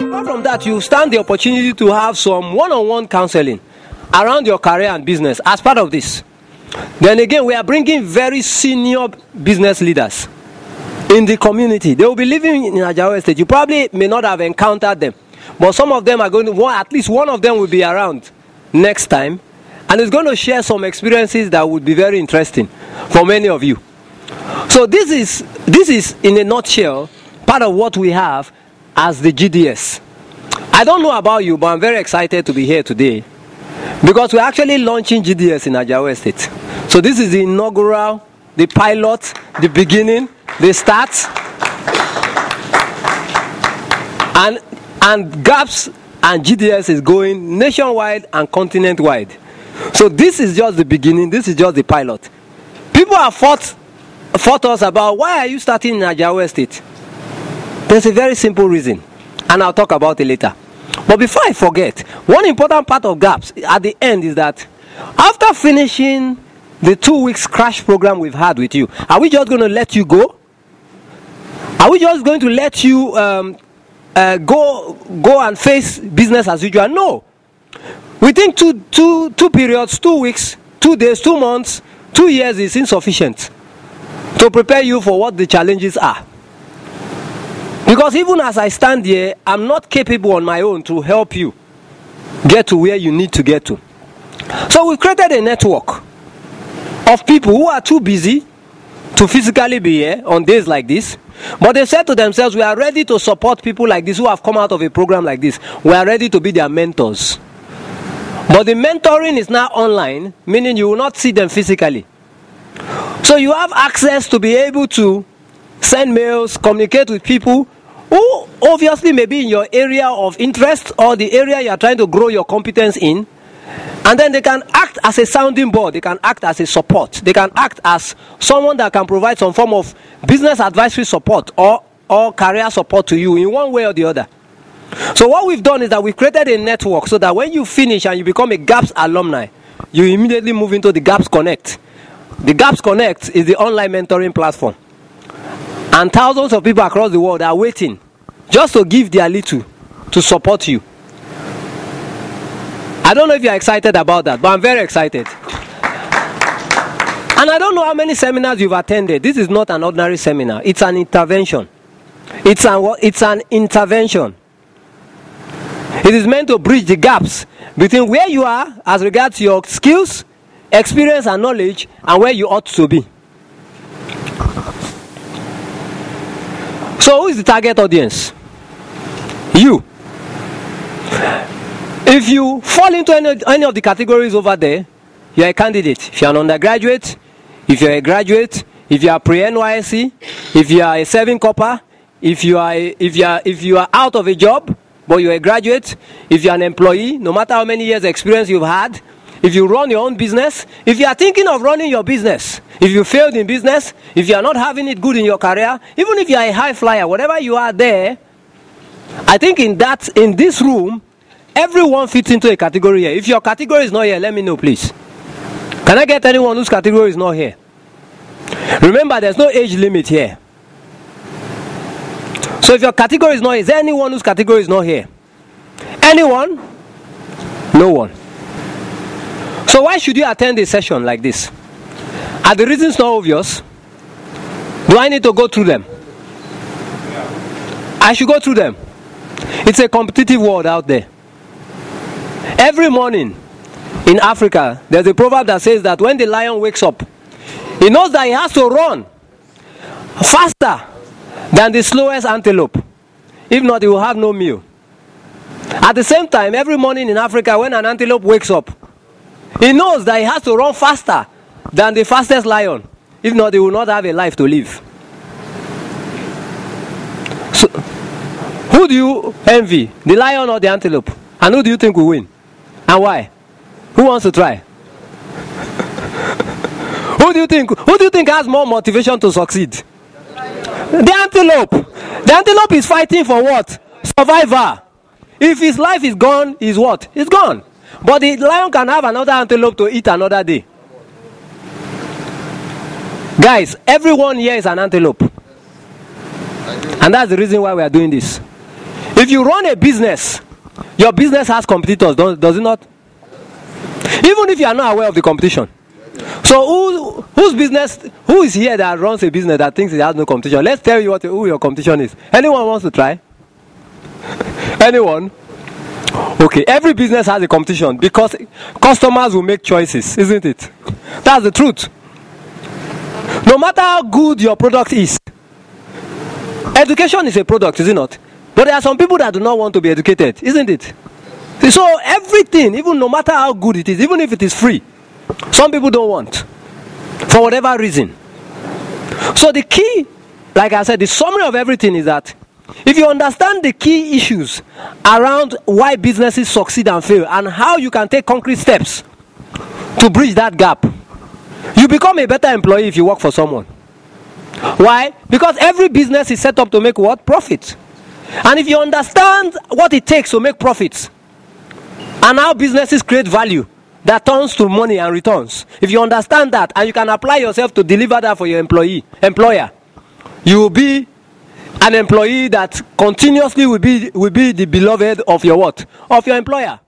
Apart from that, you stand the opportunity to have some one-on-one counseling around your career and business as part of this. Then again, we are bringing very senior business leaders in the community. They will be living in Ajawa Estate. You probably may not have encountered them, but some of them are going to, at least one of them will be around next time, and is going to share some experiences that would be very interesting for many of you. So this is in a nutshell part of what we have as the GDS. I don't know about you, but I'm very excited to be here today because we're actually launching GDS in Ajawa Estate. So this is the inaugural, the pilot, the beginning, the start, and GAPS and GDS is going nationwide and continent-wide. So this is just the beginning. This is just the pilot. People have fought us about why are you starting in Ajawa Estate. There's a very simple reason, and I'll talk about it later. But before I forget, one important part of GAPS at the end is that after finishing the 2 weeks crash program we've had with you, are we just going to let you go? Are we just going to let you go and face business as usual? No. We think two periods, 2 weeks, 2 days, 2 months, 2 years is insufficient to prepare you for what the challenges are. Because even as I stand here, I'm not capable on my own to help you get to where you need to get to. So we've created a network of people who are too busy to physically be here on days like this, but they said to themselves, we are ready to support people like this who have come out of a program like this. We are ready to be their mentors. But the mentoring is now online, meaning you will not see them physically. So you have access to be able to send mails, communicate with people who obviously may be in your area of interest or the area you are trying to grow your competence in. And then they can act as a sounding board. They can act as a support. They can act as someone that can provide some form of business advisory support or career support to you in one way or the other. So what we've done is that we've created a network so that when you finish and you become a GAPS alumni, you immediately move into the GAPS Connect. The GAPS Connect is the online mentoring platform. And thousands of people across the world are waiting just to give their little to support you. I don't know if you're excited about that, but I'm very excited. And I don't know how many seminars you've attended. This is not an ordinary seminar. It's an intervention. It's an intervention. It is meant to bridge the gaps between where you are as regards your skills, experience, and knowledge, and where you ought to be. So who is the target audience? You. If you fall into any of the categories over there, you're a candidate. If you're an undergraduate, if you're a graduate, if you are pre-NYSC, if you are a serving corper, if you are out of a job, but you're a graduate, if you're an employee, no matter how many years experience you've had, if you run your own business, if you are thinking of running your business, if you failed in business, if you are not having it good in your career, even if you are a high flyer, whatever you are there, I think in this room, everyone fits into a category here. If your category is not here, let me know, please. Can I get anyone whose category is not here? Remember, there's no age limit here. So if your category is not here, is there anyone whose category is not here? Anyone? No one. So why should you attend a session like this? Are the reasons not obvious? Do I need to go through them? I should go through them. It's a competitive world out there. Every morning in Africa, there's a proverb that says that when the lion wakes up, he knows that he has to run faster than the slowest antelope. If not, he will have no meal. At the same time, every morning in Africa, when an antelope wakes up, he knows that he has to run faster than the fastest lion. If not, he will not have a life to live. So, who do you envy? The lion or the antelope? And who do you think will win? And why? Who wants to try? Who do you think has more motivation to succeed? The antelope. The antelope is fighting for what? Survival. If his life is gone, he's what? He's gone. But the lion can have another antelope to eat another day. Guys, everyone here is an antelope. And that's the reason why we are doing this. If you run a business, your business has competitors, does it not? Even if you are not aware of the competition. So who is here that runs a business that thinks it has no competition? Let's tell you who your competition is. Anyone wants to try? Anyone? Okay, every business has a competition because customers will make choices, isn't it? That's the truth. No matter how good your product is, education is a product, is it not? But there are some people that do not want to be educated, isn't it? So everything, even no matter how good it is, even if it is free, some people don't want, for whatever reason. So the key, like I said, the summary of everything is that if you understand the key issues around why businesses succeed and fail and how you can take concrete steps to bridge that gap, you become a better employee if you work for someone. Why? Because every business is set up to make what? Profit. And if you understand what it takes to make profits and how businesses create value that turns to money and returns, if you understand that and you can apply yourself to deliver that for your employer, you will be an employee that continuously will be the beloved of your what? Of your employer.